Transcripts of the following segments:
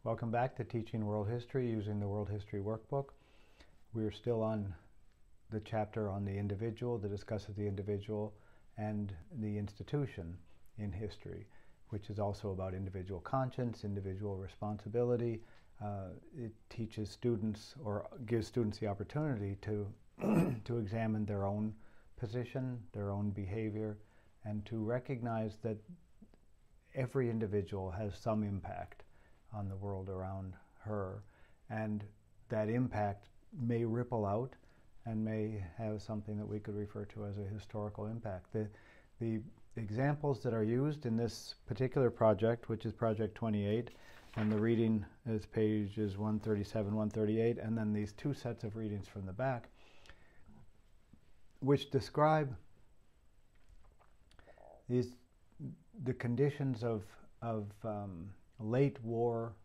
Welcome back to Teaching World History using the World History Workbook. We are still on the chapter on the individual that discusses the individual and the institution in history, which is also about individual conscience, individual responsibility. It teaches students or gives students the opportunity to to examine their own position, their own behavior, and to recognize that every individual has some impact on the world around her, and that impact may ripple out and may have something that we could refer to as a historical impact. The examples that are used in this particular project, which is Project 28, and the reading is pages 137, 138, and then these two sets of readings from the back, which describe the conditions of late war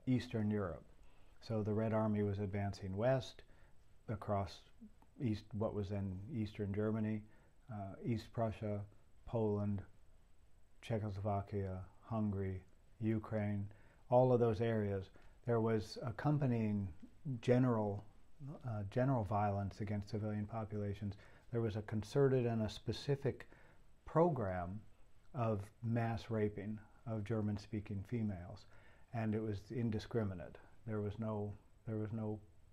Eastern Europe. So the Red Army was advancing west across what was then Eastern Germany, East Prussia, Poland, Czechoslovakia, Hungary, Ukraine, all of those areas. There was accompanying general violence against civilian populations. There was a concerted and a specific program of mass raping of German-speaking females, and it was indiscriminate. There was no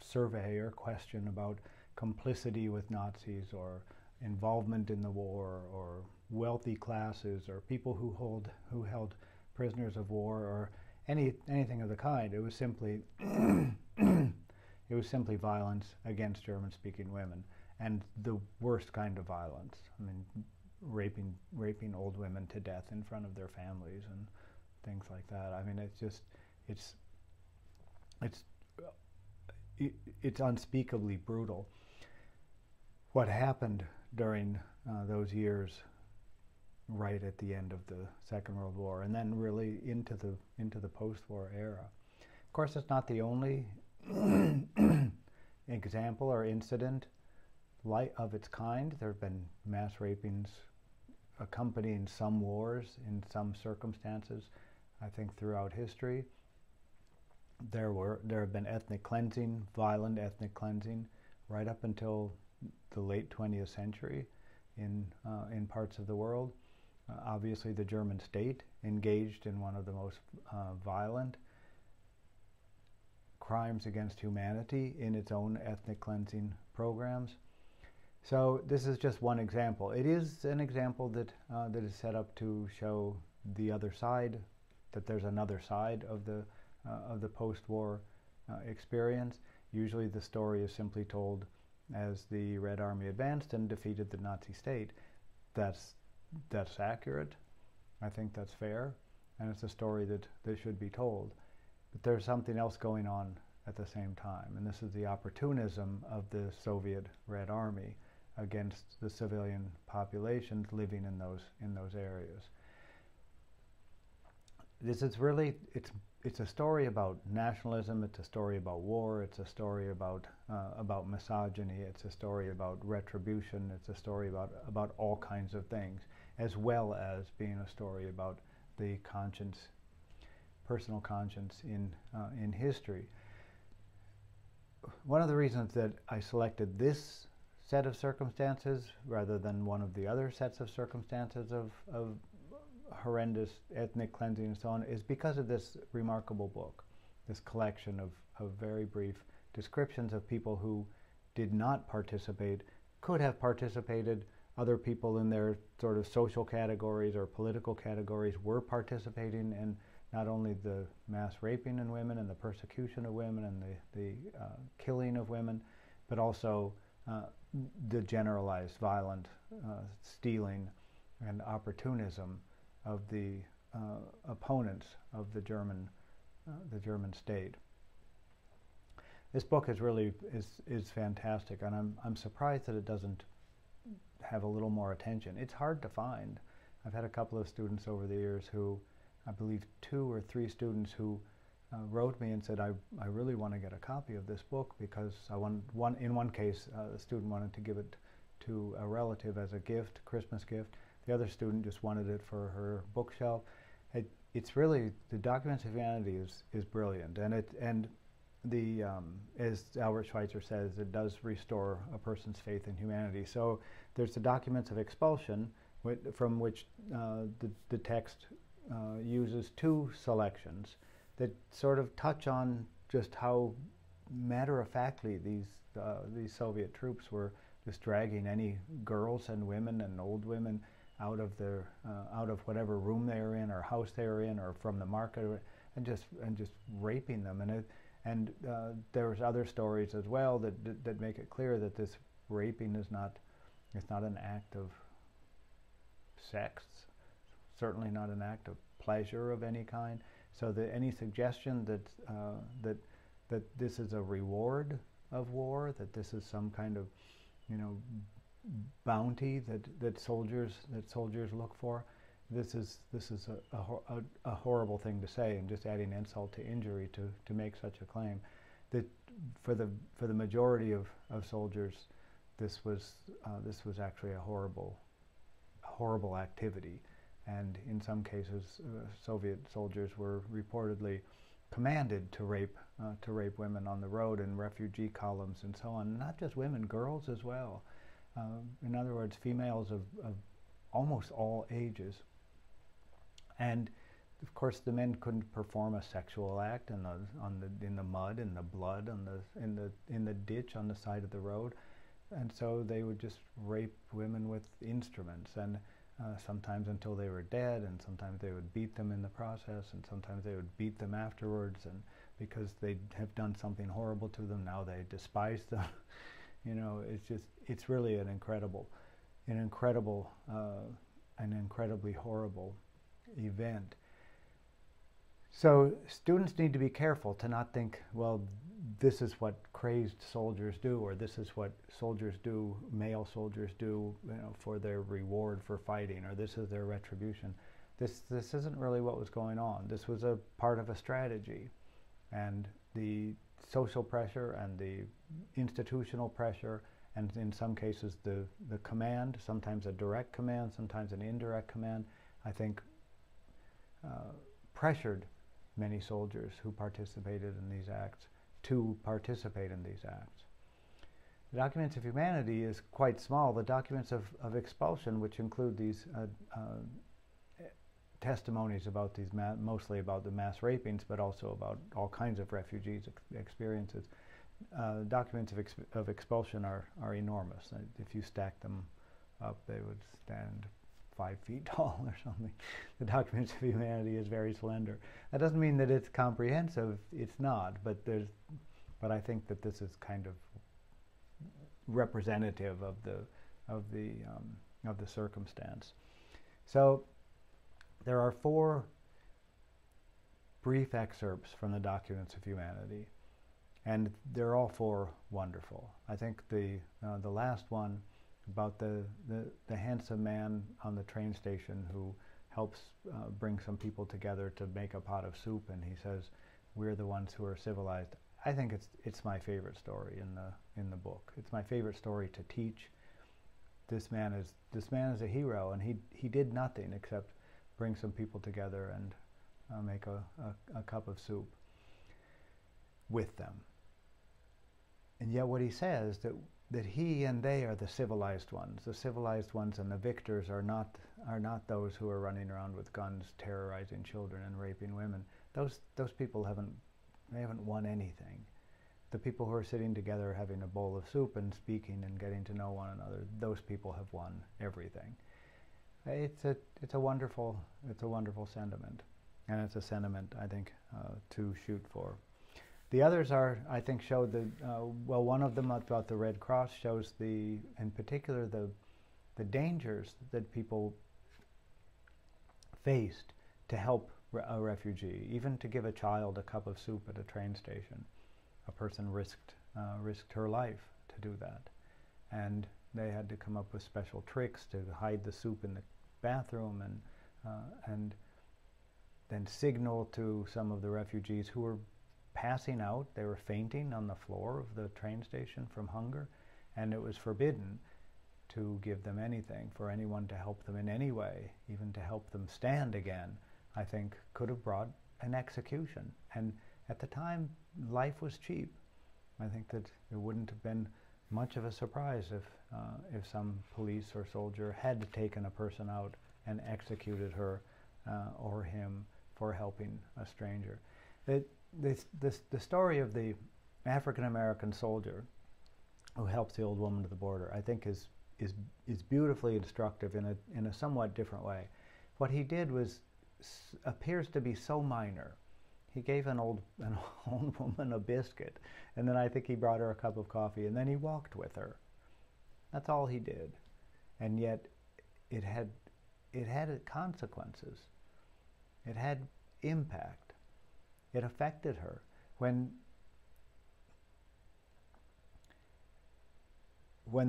survey or question about complicity with Nazis or involvement in the war or wealthy classes or people who held prisoners of war or anything of the kind. It was simply violence against German-speaking women, and the worst kind of violence. I mean, raping old women to death in front of their families and things like that. I mean, it's unspeakably brutal. What happened during those years, right at the end of the Second World War, and then really into the post-war era. Of course, it's not the only example or incident of its kind. There have been mass rapings accompanying some wars in some circumstances, I think, throughout history. There have been ethnic cleansing, violent ethnic cleansing, right up until the late 20th century in parts of the world. Obviously, the German state engaged in one of the most violent crimes against humanity in its own ethnic cleansing programs. So this is just one example. It is an example that is set up to show the other side, that there's another side of the post-war experience. Usually the story is simply told as the Red Army advanced and defeated the Nazi state. That's accurate. I think that's fair, and it's a story that should be told. But there's something else going on at the same time, and this is the opportunism of the Soviet Red Army against the civilian populations living in those areas. This is really it's a story about nationalism. It's a story about war. It's a story about misogyny. It's a story about retribution. It's a story about all kinds of things, as well as being a story about the conscience, personal conscience in history. One of the reasons that I selected this set of circumstances rather than one of the other sets of circumstances of horrendous ethnic cleansing and so on is because of this remarkable book, this collection of very brief descriptions of people who did not participate, could have participated. Other people in their sort of social categories or political categories were participating in not only the mass raping of women and the persecution of women and the killing of women, but also the generalized violent stealing and opportunism of the opponents of the German state. This book is fantastic, and I'm surprised that it doesn't have a little more attention. It's hard to find. I've had a couple of students over the years who, I believe 2 or 3 students who wrote me and said, I really want to get a copy of this book because in one case, the student wanted to give it to a relative as a gift, Christmas gift. The other student just wanted it for her bookshelf. it's really, the Documents of Humanity is brilliant, and the as Albert Schweitzer says, it does restore a person's faith in humanity. So there's the Documents of Expulsion, from which the text uses two selections that sort of touch on just how matter-of-factly these Soviet troops were just dragging any girls and women and old women out of whatever room they were in or house they were in or from the market, and just raping them. And there's other stories as well that make it clear that this raping is not an act of sex, certainly not an act of pleasure of any kind. So that any suggestion that this is a reward of war, that this is some kind of, bounty that soldiers look for, this is a horrible thing to say, and just adding insult to injury to make such a claim. That for the majority of soldiers, this was actually a horrible activity, and in some cases, Soviet soldiers were reportedly commanded to rape women on the road in refugee columns and so on. Not just women, girls as well. In other words, females of almost all ages. And of course, the men couldn't perform a sexual act in the mud, in the blood, in the ditch on the side of the road, and so they would just rape women with instruments, and sometimes until they were dead, and sometimes they would beat them in the process, and sometimes they would beat them afterwards, and because they have done something horrible to them, now they despise them. It's really an incredibly horrible event. So students need to be careful to not think, well, this is what crazed soldiers do, or this is what soldiers do, male soldiers do, for their reward for fighting, or this is their retribution. This isn't really what was going on. This was a part of a strategy, and the social pressure and the institutional pressure, and in some cases the command, sometimes a direct command, sometimes an indirect command, I think pressured many soldiers who participated in these acts to participate in these acts. The Documents of Humanity is quite small. The Documents of Expulsion, which include these testimonies about these, mostly about the mass rapings, but also about all kinds of refugees' experiences. Documents of Expulsion are enormous. If you stack them up, they would stand 5 feet tall or something. The Documents of Humanity is very slender. That doesn't mean that it's comprehensive. It's not. But I think that this is kind of representative of the circumstance. So there are 4 brief excerpts from the Documents of Humanity, and they're all 4 wonderful. I think the last one about the handsome man on the train station who helps bring some people together to make a pot of soup, and he says, "We're the ones who are civilized." I think it's my favorite story in the book. It's my favorite story to teach. This man is a hero, and he did nothing except bring some people together and make a cup of soup with them. And yet what he says, that he and they are the civilized ones. The civilized ones and the victors are not those who are running around with guns, terrorizing children and raping women. Those people haven't won anything. The people who are sitting together having a bowl of soup and speaking and getting to know one another, those people have won everything. It's a wonderful sentiment, and it's a sentiment I think to shoot for. The others I think show one of them about the Red Cross shows in particular the dangers that people faced to help a refugee, even to give a child a cup of soup at a train station. A person risked her life to do that, and they had to come up with special tricks to hide the soup in the bathroom and then signal to some of the refugees who were passing out. They were fainting on the floor of the train station from hunger, and it was forbidden to give them anything, for anyone to help them in any way, even to help them stand again, I think, could have brought an execution. And at the time, life was cheap. I think that it wouldn't have been much of a surprise if some police or soldier had taken a person out and executed her or him for helping a stranger. The story of the African-American soldier who helps the old woman to the border, I think, is beautifully instructive in a somewhat different way. What he did appears to be so minor. He gave an old woman a biscuit, and then I think he brought her a cup of coffee, and then he walked with her. That's all he did, and yet it had consequences. It had impact. It affected her. When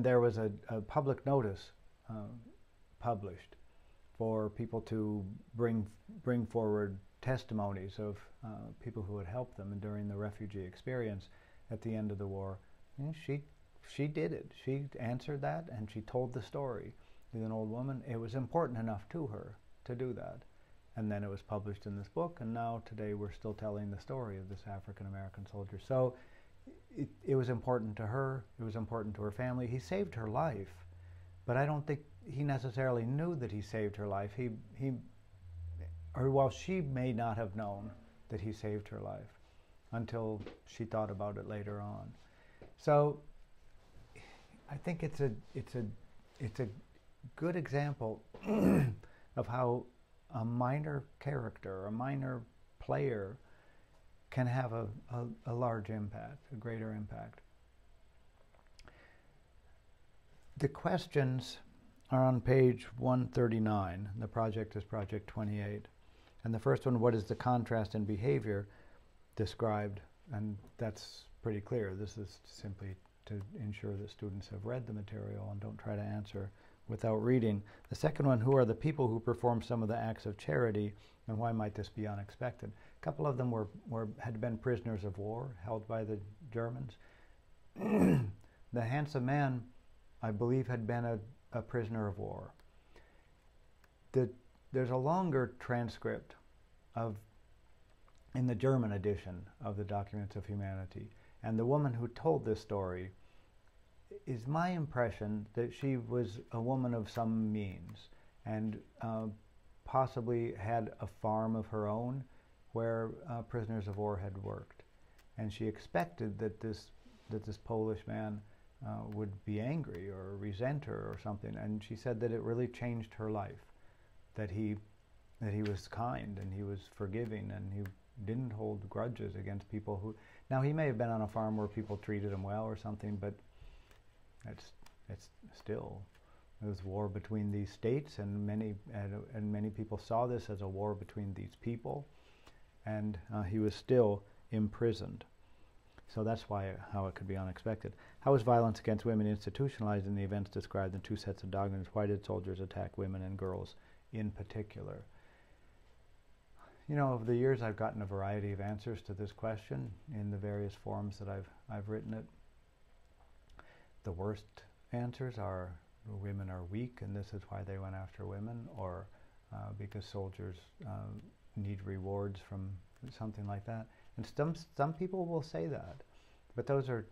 there was a public notice published for people to bring forward testimonies of people who had helped them during the refugee experience at the end of the war, she did it. She answered that, and she told the story with an old woman. It was important enough to her to do that. And then it was published in this book, and now today we're still telling the story of this African-American soldier. So it was important to her. It was important to her family. He saved her life, but I don't think he necessarily knew that he saved her life. Or she may not have known that he saved her life until she thought about it later on. So I think it's a good example of how a minor character, a minor player, can have a large impact, a greater impact. The questions are on page 139. The project is Project 28. And the first one, what is the contrast in behavior described? And that's pretty clear. This is simply to ensure that students have read the material and don't try to answer without reading. The second one, who are the people who perform some of the acts of charity, and why might this be unexpected? A couple of them had been prisoners of war held by the Germans. The handsome man, I believe, had been a prisoner of war. There's a longer transcript in the German edition of the Documents of Humanity, and the woman who told this story is my impression that she was a woman of some means and possibly had a farm of her own where prisoners of war had worked, and she expected that this Polish man would be angry or resent her or something, and she said that it really changed her life, that he was kind and he was forgiving and he didn't hold grudges against people who. Now, he may have been on a farm where people treated him well or something, but it's still, it was war between these states, and many people saw this as a war between these people, and he was still imprisoned. So that's how it could be unexpected. How is violence against women institutionalized in the events described in two sets of documents? Why did soldiers attack women and girls in particular? You know, over the years I've gotten a variety of answers to this question in the various forms that I've written it. The worst answers are women are weak and this is why they went after women, or because soldiers need rewards from something like that. And some people will say that, but those are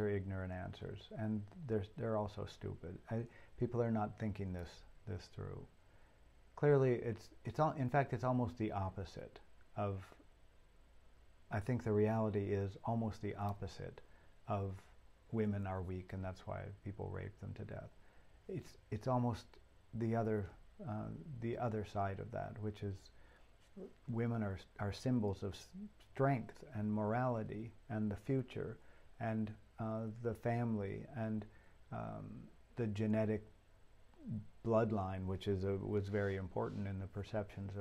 ignorant answers, and they're also stupid. People are not thinking this through. Clearly, in fact, it's almost the opposite of. I think the reality is almost the opposite of women are weak and that's why people rape them to death. It's almost the other side of that, which is women are symbols of strength and morality and the future and the family and the genetic bloodline, which was very important in the perceptions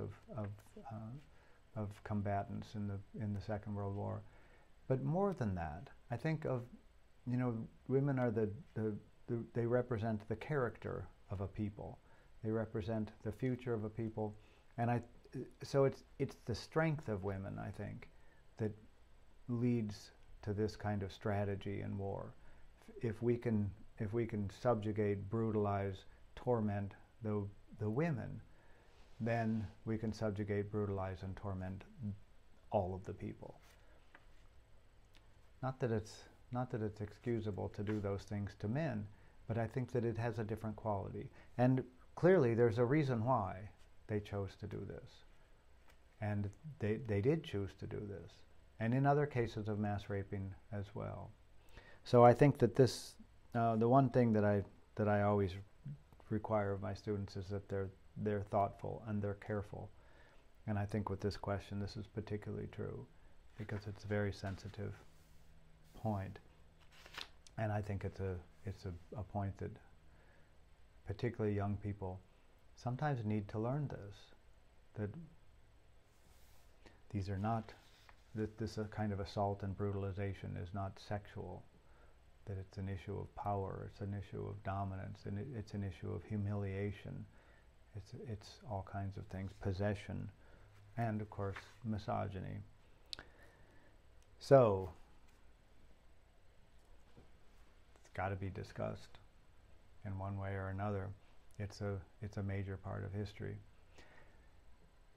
of combatants in the Second World War. But more than that, I think of, women are they represent the character of a people. They represent the future of a people, and so it's the strength of women, I think, that leads to this kind of strategy in war. If we can subjugate, brutalize, torment the women, then we can subjugate, brutalize, and torment all of the people. Not that it's excusable to do those things to men, but I think that it has a different quality. And clearly there's a reason why they chose to do this. And they did choose to do this. And in other cases of mass raping as well. So I think that this, the one thing that I always require of my students is that they're thoughtful and they're careful. And I think with this question, this is particularly true because it's a very sensitive point. And I think it's a point that particularly young people sometimes need to learn this, that these are not, that this kind of assault and brutalization is not sexual, that it's an issue of power, it's an issue of dominance, and it's an issue of humiliation, it's all kinds of things, possession, and of course misogyny. So it's got to be discussed in one way or another. It's a major part of history.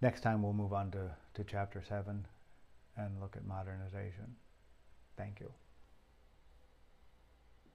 Next time we'll move on to chapter 7 and look at modernization. Thank you.